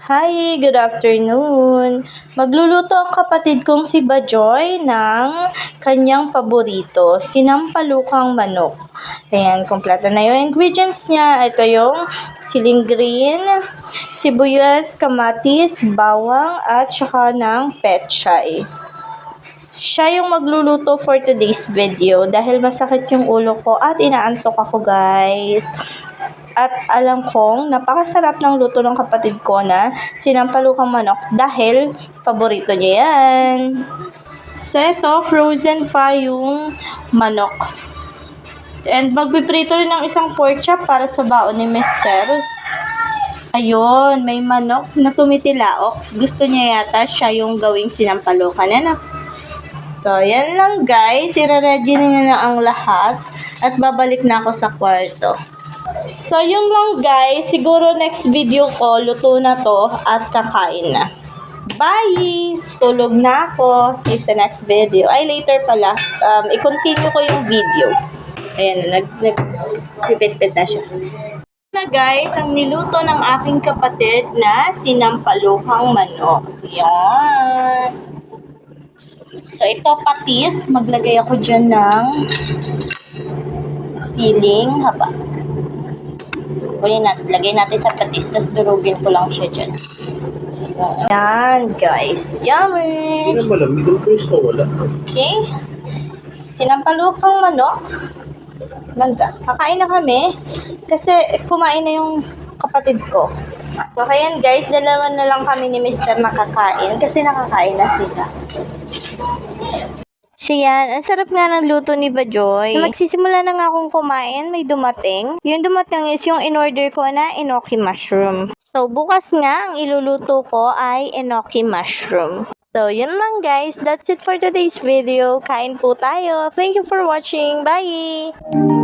Hi, good afternoon. Magluluto ang kapatid kong si Bajoy ng kanyang paborito, sinampalukang manok. Ayan, kompleto na yung ingredients niya. Ito yung siling green, sibuyas, kamatis, bawang, at saka ng pechay. Siya yung magluluto for today's video dahil masakit yung ulo ko at inaantok ako, guys. At alam kong napakasarap ng luto ng kapatid ko na sinampalukang manok dahil paborito niya yan. So ito, frozen pa yung manok. And magpiprito rin ng isang pork chop para sa baon ni Mister. Ayun, may manok na tumitilaok. Gusto niya yata siya yung gawing sinampalukan. Ano? So, yan lang guys. Ire-ready na niya na ang lahat. At babalik na ako sa kwarto. So, yun lang guys. Siguro next video ko, luto na to at kakain na. Bye! Tulog na ako. See you sa next video. Ay, later pala. I-continue ko yung video. Ayan, nag-repeat na siya. Na guys, ang niluto ng aking kapatid na sinampalukang manok. Yan. So, ito patis. Maglagay ako dyan ng siling haba. Lagay natin sa patis, tapos durugin ko lang siya dyan. Yan, guys. Yummy! Hindi na malamig ang fresh ka, wala. Okay. Sinampalukang manok. Mangga. Kakain na kami. Kasi kumain na yung kapatid ko. So, kaya guys, dalawa na lang kami ni Mr. nakakain. Kasi nakakain na sila. So yan, ang sarap nga ng luto ni Bajoy. Magsisimula na nga akong kumain, may dumating. Yung dumating is yung in-order ko na enoki mushroom. So bukas nga, ang iluluto ko ay enoki mushroom. So yun lang guys, that's it for today's video. Kain po tayo. Thank you for watching. Bye!